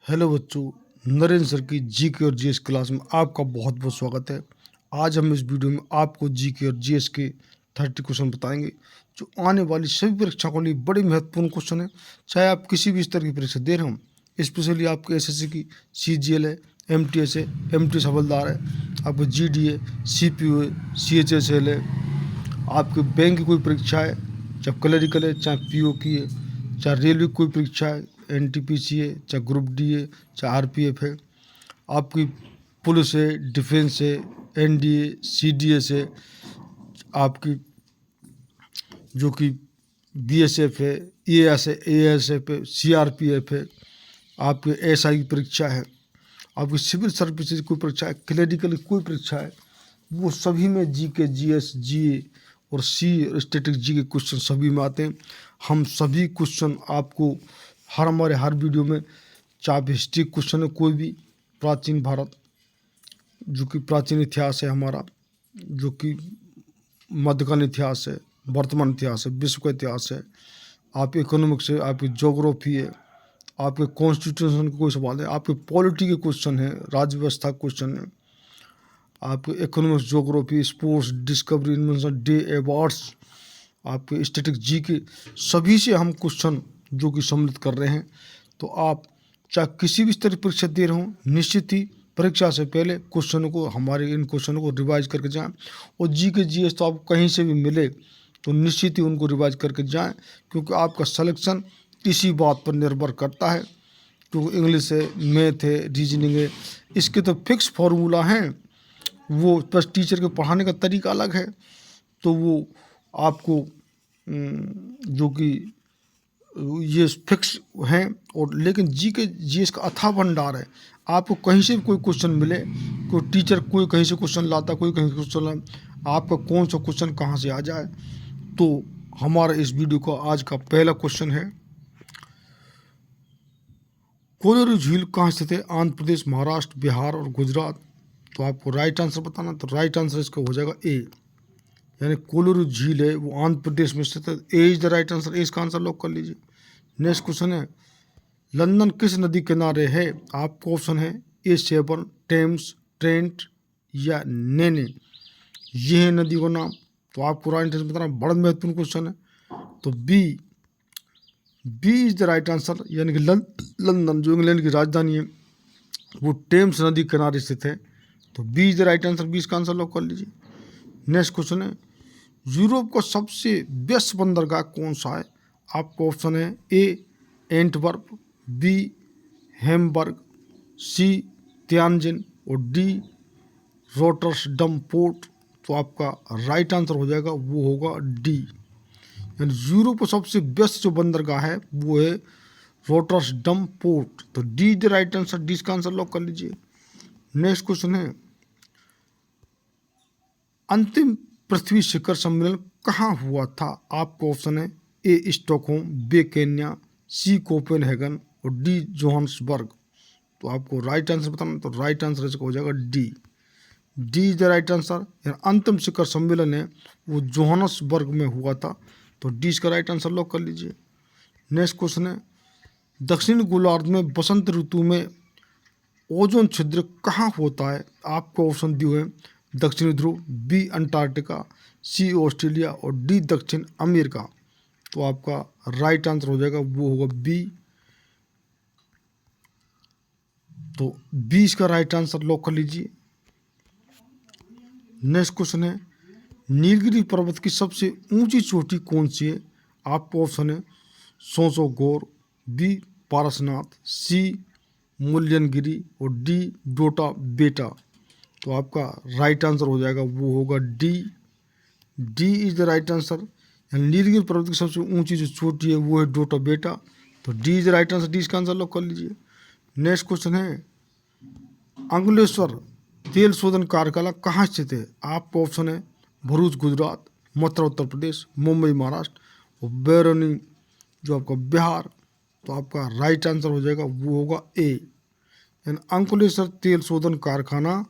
Hello बच्चों, Narendra sir की GK और जीएस क्लास में आपका बहुत बहुत स्वागत है। आज हम इस वीडियो में आपको जीके और जीएस के 30 क्वेश्चन बताएंगे जो आने वाली सभी परीक्षाओं के लिए बड़े महत्वपूर्ण क्वेश्चन है। चाहे आप किसी भी स्तर की परीक्षा दे रहे हो, स्पेशली आपके एसएससी की सीजीएल है, एमटीएस है, एमटी हवलदार है, आपको जीडी है, सीपीयू है, सीएचएसएल है, आपके बैंक की कोई परीक्षा है, चाहे क्लरिकल है, चाहे पीओ की है, चाहे रेलवे की कोई परीक्षा है, एनटीपीसी है, चाहे ग्रुप डी है, चाहे आरपीएफ है, आपकी पुलिस है, डिफेंस है, एनडीए, सीडीएस है, आपकी जो कि बीएसएफ है, एएसएफ है, सीआरपीएफ है, आपके एसआई की परीक्षा है, आपकी सिविल सर्विसेज की कोई परीक्षा है, क्लरिकल की कोई परीक्षा है, वो सभी में जीके, जीएस, जीए और सी स्टैटिक जी के क्वेश्चन सभी में आते हैं। हम सभी क्वेश्चन आपको हमारे हर वीडियो में, चाहे हिस्ट्री क्वेश्चन है कोई भी, प्राचीन भारत जो कि प्राचीन इतिहास है हमारा, जो कि मध्यकालीन इतिहास है, वर्तमान इतिहास है, विश्व का इतिहास है, आप इकोनॉमिक्स है, आपकी ज्योग्राफी है, आपके कॉन्स्टिट्यूशन के कोई सवाल है, आपके पॉलिटी के क्वेश्चन है, राज्य व्यवस्था क्वेश्चन है, आपके economics, geography, sports, discovery, invention, day, awards, आपके स्टैटिक जी के सभी से हम क्वेश्चन जो कि सम्मिलित कर रहे हैं। तो आप चाहे किसी भी स्तर की परीक्षा दे रहे हो, निश्चित ही परीक्षा से पहले क्वेश्चनों को, हमारे इन क्वेश्चनों को रिवाइज करके जाएं। और जी के जीएस तो आपको कहीं से भी मिले तो निश्चित ही उनको रिवाइज करके जाएं, क्योंकि आपका सिलेक्शन इसी बात पर निर्भर करता है। क्योंकि इंग्लिश है, मैथ है, रीजनिंग है, इसके तो फिक्स फार्मूला हैं, वो बस टीचर के पढ़ाने का तरीका अलग है। तो वो आपको जो कि ये फिक्स हैं। और लेकिन जी के जीएस का अथाह भंडार है, आपको कहीं से भी कोई क्वेश्चन मिले, कोई टीचर कोई कहीं से क्वेश्चन लाता, कोई कहीं क्वेश्चन लाता, आपका कौन सा क्वेश्चन कहाँ से आ जाए। तो हमारा इस वीडियो का आज का पहला क्वेश्चन है, कोयलू झील कहाँ स्थित है? आंध्र प्रदेश, महाराष्ट्र, बिहार और गुजरात। तो आपको राइट आंसर बताना। तो राइट आंसर इसका हो जाएगा ए, यानी कोयलू झील है वो आंध्र प्रदेश में स्थित है। ए इज द राइट आंसर। ए इसका आंसर लॉक कर लीजिए। नेक्स्ट क्वेश्चन है, लंदन किस नदी किनारे है? आपको ऑप्शन है ए सेवन, टेम्स, ट्रेंट या नेने। ये है नदी का नाम। तो आपको राइट आंसर बताना, बड़ा महत्वपूर्ण क्वेश्चन है। तो B is the right answer, यानी कि लंदन जो इंग्लैंड की राजधानी है वो टेम्स नदी किनारे स्थित है। तो B is the right answer. B इसका आंसर लॉक कर लीजिए। नेक्स्ट क्वेश्चन है, यूरोप का सबसे व्यस्त बंदरगाह कौन सा है? आपको ऑप्शन है ए एंटवर्प, बी हैम्बर्ग, सी तियानजिन और डी रोटरडम पोर्ट। तो आपका राइट आंसर हो जाएगा, वो होगा डी, यानी यूरोप का सबसे व्यस्त जो बंदरगाह है वो है रोटरडम पोर्ट। तो D the right answer. D का आंसर लॉक कर लीजिए। नेक्स्ट क्वेश्चन है, अंतिम पृथ्वी शिखर सम्मेलन कहाँ हुआ था? आपको ऑप्शन है ए स्टॉकहोम, बी केन्या, सी कोपेनहेगन और डी जोहान्सबर्ग। तो आपको राइट आंसर बताना। तो राइट आंसर इसका हो जाएगा D. D is the right answer. अंतिम शिखर सम्मेलन है वो जोहान्सबर्ग में हुआ था। तो डी इसका राइट आंसर लॉक कर लीजिए। नेक्स्ट क्वेश्चन है, दक्षिण गोलार्ध में बसंत ऋतु में ओजोन छिद्र कहाँ होता है? आपको ऑप्शन दिए हैं दक्षिणी ध्रुव, बी अंटार्कटिका, सी ऑस्ट्रेलिया और डी दक्षिण अमेरिका। तो आपका राइट आंसर हो जाएगा, वो होगा बी। तो बी इसका राइट आंसर लॉक कर लीजिए। नेक्स्ट क्वेश्चन है, नीलगिरी पर्वत की सबसे ऊंची चोटी कौन सी है? आपको ऑप्शन है सोसोगोर, बी पारसनाथ, सी मुल्यनगिरी और डी डोटा बेटा। तो आपका राइट आंसर हो जाएगा, वो होगा D. D is the right answer. Nilgiri पर्वत की सबसे ऊंची जो चोटी है वो है डोटा बेटा। तो D is the right answer. D इसका आंसर लॉक कर लीजिए। नेक्स्ट क्वेश्चन है, अंगलेश्वर तेल शोधन कारखाना कहाँ स्थित है? आपका ऑप्शन है भरूच गुजरात, मथुरा उत्तर प्रदेश, मुंबई महाराष्ट्र और बैरोनी जो आपका बिहार। तो आपका राइट आंसर हो जाएगा, वो होगा ए, यानी अंकुलेश्वर तेल शोधन कारखाना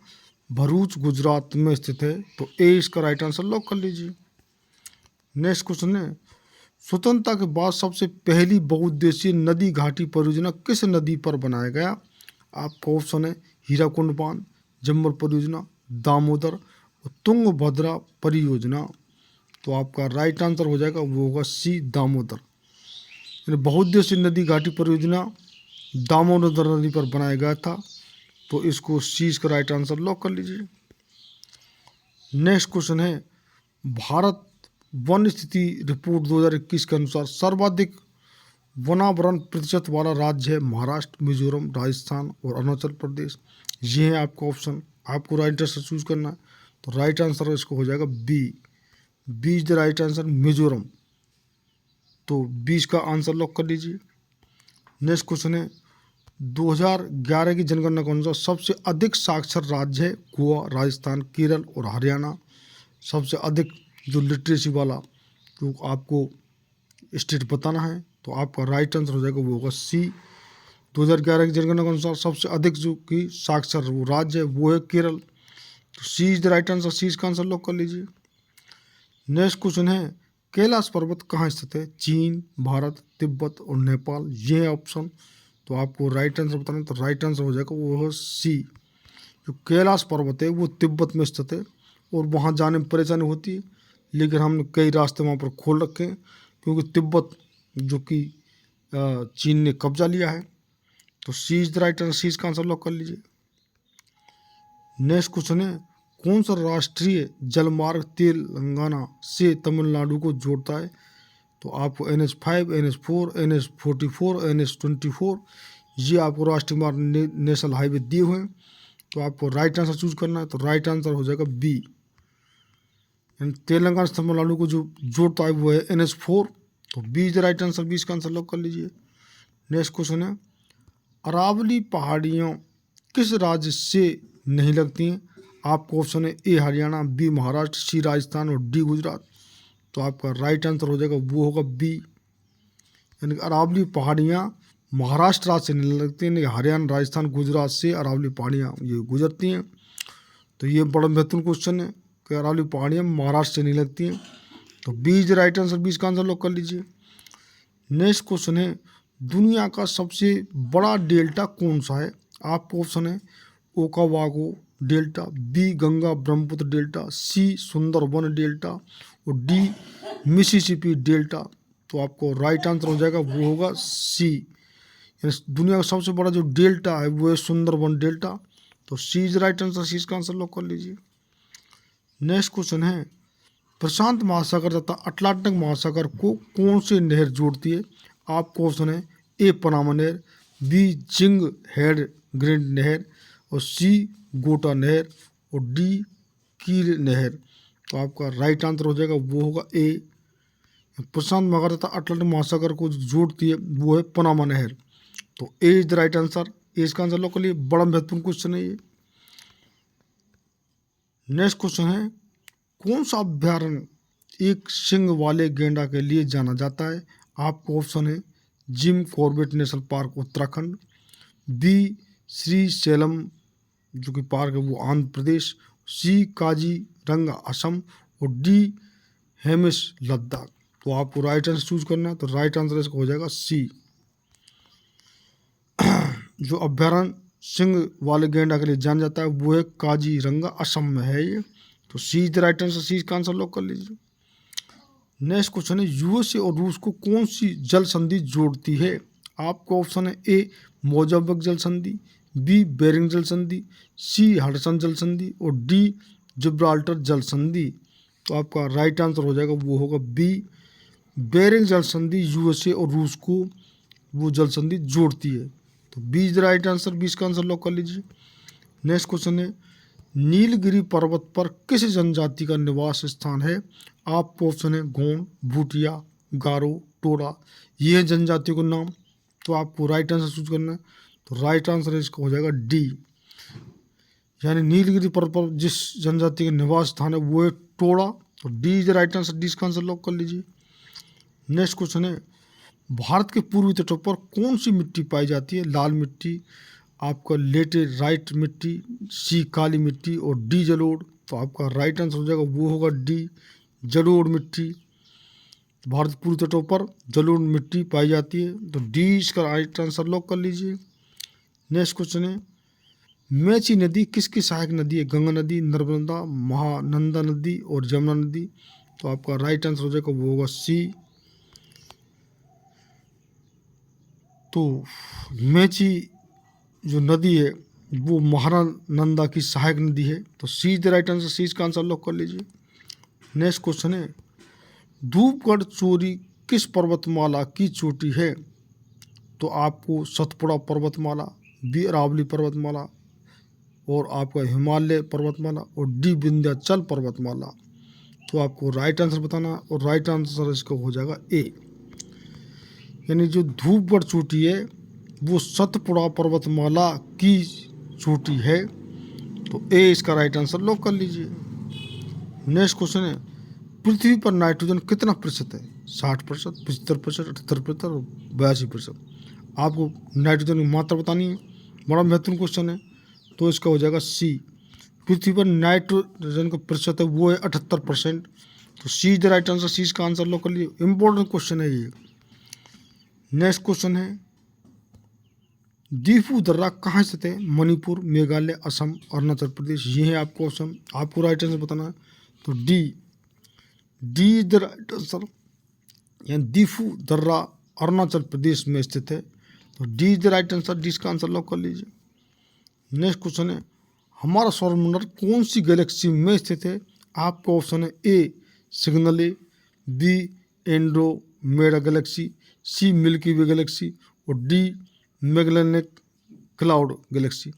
भरूच गुजरात में स्थित है। तो ए इसका राइट आंसर लॉक कर लीजिए। नेक्स्ट क्वेश्चन है, स्वतंत्रता के बाद सबसे पहली बहुउद्देशीय नदी घाटी परियोजना किस नदी पर बनाया गया? आपका ऑप्शन है हीराकुंड बांध, जम्मू परियोजना, दामोदर और तुंगभद्रा परियोजना। तो आपका राइट आंसर हो जाएगा वो होगा सी, दामोदर। यानी बहुउद्देशीय नदी घाटी परियोजना दामोदर नदी पर बनाया गया था। तो इसको सी इसका राइट आंसर लॉक कर लीजिए। नेक्स्ट क्वेश्चन है, भारत वन स्थिति रिपोर्ट 2021 के अनुसार सर्वाधिक वनावरण प्रतिशत वाला राज्य है महाराष्ट्र, मिजोरम, राजस्थान और अरुणाचल प्रदेश। ये है आपका ऑप्शन, आपको राइट आंसर चूज करना है। तो राइट आंसर इसको हो जाएगा B, B is the right answer, Mizoram. तो 20 का आंसर लॉक कर लीजिए। नेक्स्ट क्वेश्चन है, 2011 की जनगणना के अनुसार सबसे अधिक साक्षर राज्य है गोवा, राजस्थान, केरल और हरियाणा। सबसे अधिक जो लिटरेसी वाला जो आपको स्टेट बताना है, तो आपका राइट आंसर हो जाएगा वो होगा सी। 2011 की जनगणना के अनुसार सबसे अधिक जो कि साक्षर वो राज्य है वो है केरल। तो सी is the right answer, C इसका आंसर लॉक कर लीजिए। नेक्स्ट क्वेश्चन है, कैलाश पर्वत कहाँ स्थित है? चीन, भारत, तिब्बत और नेपाल। ये है ऑप्शन। तो आपको राइट आंसर बताना है, तो राइट आंसर हो जाएगा वो है सी। जो कैलाश पर्वत है वो तिब्बत में स्थित है और वहाँ जाने में परेशानी होती है, लेकिन हमने कई रास्ते वहाँ पर खोल रखे हैं क्योंकि तिब्बत जो कि चीन ने कब्जा लिया है। तो सी is the right answer, C इसका आंसर लॉक कर लीजिए। नेक्स्ट क्वेश्चन है, कौन सा राष्ट्रीय जलमार्ग तेलंगाना से तमिलनाडु को जोड़ता है? तो आपको NH5, NH4, NH44, NH24 ये आपको राष्ट्रीय मार्ग नेशनल हाईवे दिए हुए हैं। तो आपको राइट आंसर चूज करना है। तो राइट आंसर हो जाएगा बी, तेलंगाना से तमिलनाडु को जो जोड़ता है वो है NH4। तो B is the right answer, B इसका आंसर लॉक कर लीजिए। नेक्स्ट क्वेश्चन है, अरावली पहाड़ियाँ किस राज्य से नहीं लगती हैं? आपको ऑप्शन है ए हरियाणा, बी महाराष्ट्र, सी राजस्थान और डी गुजरात। तो आपका राइट आंसर हो जाएगा वो होगा बी, यानी कि अरावली पहाड़ियाँ महाराष्ट्र राज्य से नहीं लगती हैं, हरियाणा, राजस्थान, गुजरात से अरावली पहाड़ियाँ ये गुजरती हैं। तो ये बड़ा महत्वपूर्ण क्वेश्चन है कि अरावली पहाड़ियाँ महाराष्ट्र से नहीं लगती हैं। तो B is right answer, B इसका आंसर लॉक कर लीजिए। नेक्स्ट क्वेश्चन है, दुनिया का सबसे बड़ा डेल्टा कौन सा है? आपको ऑप्शन है ओकावागो delta, B Ganga Brahmaputra delta, C Sundarban delta और डी मिसिसिपी डेल्टा। तो आपको राइट आंसर हो जाएगा वो होगा सी, दुनिया का सबसे बड़ा जो डेल्टा है वो है सुंदरबन डेल्टा। तो सी इज राइट आंसर, सी इसका आंसर लॉक कर लीजिए। नेक्स्ट क्वेश्चन है, प्रशांत महासागर तथा अटलांटिक महासागर को कौन सी नहर जोड़ती है? आपको ऑप्शन है ए पनामा नहर, बी जिंग हेड ग्रैंड नहर और सी गोटा नहर और डी कील नहर। तो आपका राइट आंसर हो जाएगा वो होगा ए, प्रशांत महासागर तथा अटलांटिक महासागर को जोड़ती है वो है पनामा नहर। तो ए इज द राइट आंसर, ए इसका आंसर लॉक कर लिए। बड़ा महत्वपूर्ण क्वेश्चन है ये। नेक्स्ट क्वेश्चन है, कौन सा अभ्यारण्य एक सिंग वाले गेंडा के लिए जाना जाता है? आपको ऑप्शन है Jim Corbett National Park Uttarakhand, B Srisailam जो कि पार्क है वो आंध्र प्रदेश, सी काजीरंगा असम और डी हेमिस लद्दाख। तो आपको राइट आंसर चूज करना है। तो राइट आंसर इसका हो जाएगा सी, जो अभ्यारण्य सिंह वाले गेंडा के लिए जाना जाता है वो है काजीरंगा असम में है ये। तो सी इज द राइट आंसर, सी का आंसर लॉक कर लीजिए। नेक्स्ट क्वेश्चन है, यूएसए और रूस को कौन सी जल संधि जोड़ती है? आपको ऑप्शन है ए मोजाम्बिक जल संधि, बी बेरिंग जल संधि, सी हडसन जल संधि और डी जिब्राल्टर जल संधि। तो आपका राइट आंसर हो जाएगा वो होगा बी, बेरिंग जल संधि यूएसए और रूस को वो जल संधि जोड़ती है। तो B is the right answer, B का आंसर लॉक कर लीजिए। नेक्स्ट क्वेश्चन है, नीलगिरी पर्वत पर किस जनजाति का निवास स्थान है? आपको ऑप्शन है गोंड, भूटिया, गारो, टोरा। ये है जनजातियों के नाम। तो आपको राइट आंसर चूज करना है। तो राइट आंसर इसका हो जाएगा डी, यानी नीलगिरी पर्वत पर जिस जनजाति का निवास स्थान है वो है टोड़ा। तो D is right answer, D इसका आंसर लॉक कर लीजिए। नेक्स्ट क्वेश्चन है, भारत के पूर्वी तटों पर कौन सी मिट्टी पाई जाती है? लाल मिट्टी, आपका लेटेराइट मिट्टी, सी काली मिट्टी और डी जलोढ़। तो आपका राइट आंसर हो जाएगा वो होगा डी जलोढ़ मिट्टी। भारत के पूर्वी तटों पर जलोढ़ मिट्टी पाई जाती है, तो डी इसका राइट आंसर लॉक कर लीजिए। नेक्स्ट क्वेश्चन है, मेची नदी किसकी सहायक नदी है? गंगा नदी, नर्मदा, महानंदा नदी और जमुना नदी। तो आपका राइट आंसर हो जाएगा वो होगा सी। तो मेची जो नदी है वो महानंदा की सहायक नदी है, तो सी is the right answer. C इसका आंसर लॉक कर लीजिए। नेक्स्ट क्वेश्चन है, धूपगढ़ चोरी किस पर्वतमाला की चोटी है? तो आपको सतपुड़ा पर्वतमाला, बी अरावली पर्वतमाला और आपका हिमालय पर्वतमाला और डी विंध्याचल पर्वतमाला। तो आपको राइट आंसर बताना है और राइट आंसर इसका हो जाएगा ए, यानी जो धूपगढ़ चोटी है वो सतपुड़ा पर्वतमाला की चोटी है, तो ए इसका राइट आंसर लॉक कर लीजिए। नेक्स्ट क्वेश्चन है, पृथ्वी पर नाइट्रोजन कितना प्रतिशत है? 60%, 75%, 78% और 82%। आपको नाइट्रोजन की मात्रा बतानी है, बड़ा महत्वपूर्ण क्वेश्चन है, तो इसका हो जाएगा सी। पृथ्वी पर नाइट्रोजन का प्रतिशत है वो है 78%, तो सी is the right answer. C इसका आंसर लॉक कर लीजिए। इंपॉर्टेंट क्वेश्चन है ये। नेक्स्ट क्वेश्चन है, दीफू दर्रा कहाँ स्थित है? मणिपुर, मेघालय, असम, अरुणाचल प्रदेश। ये है आपको ऑप्शन, आपको राइट आंसर बताना है, तो D is the right answer. यानी दीफू दर्रा अरुणाचल प्रदेश में स्थित है, तो D is the right answer. D इसका आंसर लॉक कर लीजिए। नेक्स्ट क्वेश्चन है, हमारा सौरमंडल कौन सी गैलेक्सी में स्थित है? आपका ऑप्शन है ए सिग्नल ए, बी एंड्रोमेडा गैलेक्सी, सी मिल्की वे गैलेक्सी और डी मैगेलेनिक क्लाउड गैलेक्सी।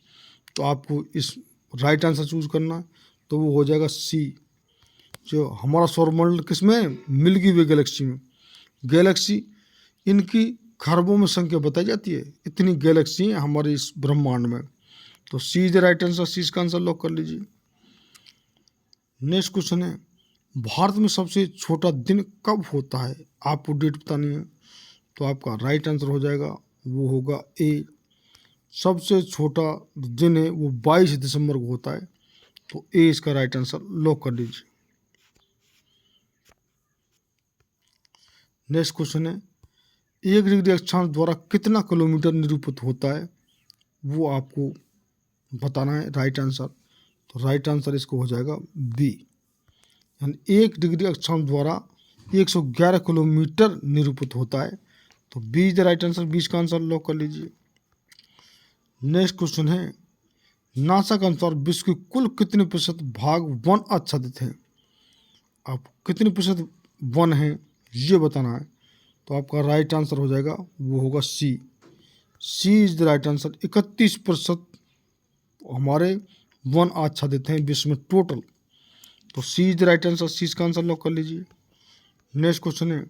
तो आपको इस राइट आंसर चूज करना है, तो वो हो जाएगा सी। जो हमारा सौरमंडल किसमें? मिल्की वे गैलेक्सी में। गैलेक्सी इनकी खरबों में संख्या बताई जाती है, इतनी गैलेक्सी हैं हमारे इस ब्रह्मांड में, तो सी is the right answer. C इसका आंसर लॉक कर लीजिए। नेक्स्ट क्वेश्चन है, भारत में सबसे छोटा दिन कब होता है? आपको डेट बतानी है, तो आपका राइट आंसर हो जाएगा वो होगा ए। सबसे छोटा दिन है वो 22 दिसंबर को होता है, तो ए इसका राइट आंसर लॉक कर लीजिए। नेक्स्ट क्वेश्चन है, 1 डिग्री अक्षांश द्वारा कितना किलोमीटर निरूपित होता है? वो आपको बताना है राइट आंसर, तो राइट आंसर इसको हो जाएगा बी। यानी 1 डिग्री अक्षांश द्वारा 111 किलोमीटर निरूपित होता है, तो B is the right answer. 20 का आंसर लॉक कर लीजिए। नेक्स्ट क्वेश्चन है, नासा के अनुसार विश्व के कुल कितने प्रतिशत भाग वन आच्छादित हैं? आप कितने प्रतिशत वन हैं ये बताना है, तो आपका राइट आंसर हो जाएगा वो होगा सी। सी इज द राइट आंसर। 31% हमारे वन आच्छादित हैं विश्व में टोटल, तो सी is the right answer. C इसका आंसर लॉक कर लीजिए। नेक्स्ट क्वेश्चन है,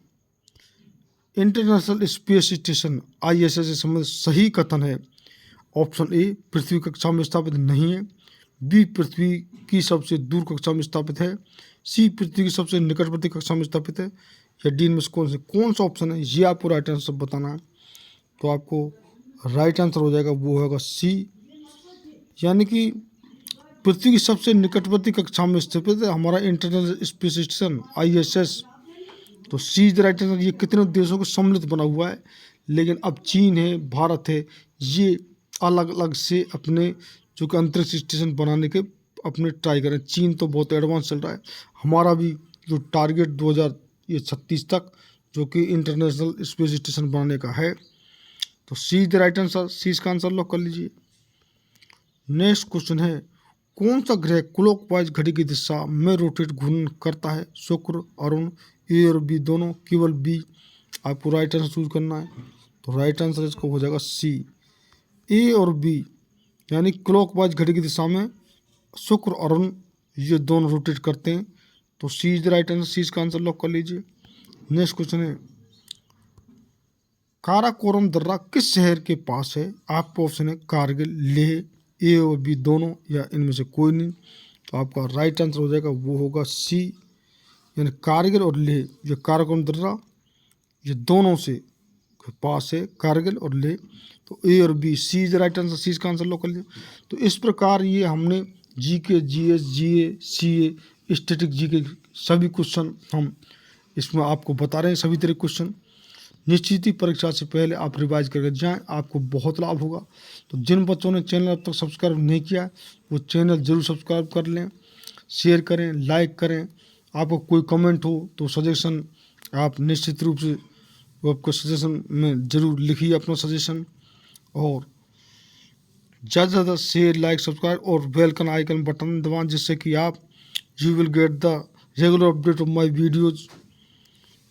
इंटरनेशनल स्पेस स्टेशन ISS से संबंधित सही कथन है? ऑप्शन ए पृथ्वी कक्षा में स्थापित नहीं है, बी पृथ्वी की सबसे दूर कक्षा में स्थापित है, सी पृथ्वी की सबसे निकटवर्ती कक्षा में स्थापित है, या डी में से कौन सा ऑप्शन है ये आपको राइट आंसर बताना है, तो आपको राइट आंसर हो जाएगा वो होगा सी। यानी कि पृथ्वी की सबसे निकटवर्ती कक्षा में स्थित है हमारा इंटरनेशनल स्पेस स्टेशन ISS, तो सी इज द राइट आंसर। ये कितने देशों को सम्मिलित बना हुआ है, लेकिन अब चीन है, भारत है, ये अलग अलग से अपने जो कि अंतरिक्ष स्टेशन बनाने के अपने ट्राई करें। चीन तो बहुत एडवांस चल रहा है, हमारा भी जो टारगेट 2036 तक जो कि इंटरनेशनल स्पेस स्टेशन बनाने का है, तो सी is the right answer. C इसका आंसर लॉक कर लीजिए। नेक्स्ट क्वेश्चन है, कौन सा ग्रह क्लॉकवाइज घड़ी की दिशा में रोटेट घूर्णन करता है? शुक्र, अरुण, ए और बी दोनों, केवल बी। आपको राइट आंसर चूज करना है, तो राइट आंसर इसको हो जाएगा सी। ए और बी यानी क्लॉकवाइज घड़ी की दिशा में शुक्र और अरुण ये दोनों रोटेट करते हैं, तो सी is the right answer. C इसका आंसर लॉक कर लीजिए। नेक्स्ट क्वेश्चन है, काराकोरम दर्रा किस शहर के पास है? आपका ऑप्शन है कारगिल, लेह, ए और बी दोनों, या इनमें से कोई नहीं, तो आपका राइट आंसर हो जाएगा वो होगा सी। यानी कारगिल और लेह, ये काराकोरम दर्रा ये दोनों से पास है, कारगिल और लेह, तो ए और B. C is the right answer. C इसका आंसर लॉक कर लीजिए। तो इस प्रकार ये हमने GK, GS, GA, CA, static GK सभी क्वेश्चन हम इसमें आपको बता रहे हैं सभी तरह के क्वेश्चन। निश्चित ही परीक्षा से पहले आप रिवाइज करके जाएं, आपको बहुत लाभ होगा। तो जिन बच्चों ने चैनल अब तक सब्सक्राइब नहीं किया वो चैनल ज़रूर सब्सक्राइब कर लें, शेयर करें, लाइक करें। आपको कोई कमेंट हो तो सजेशन आप निश्चित रूप से वो आपको सजेशन में ज़रूर लिखिए अपना सजेशन। और ज़्यादा से ज़्यादा शेयर, लाइक, सब्सक्राइब और बेल का आइकन बटन दबाएं, जिससे कि आप you will get the regular update of my videos.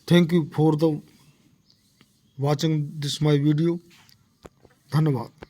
Thank you for the watching this my video। धन्यवाद।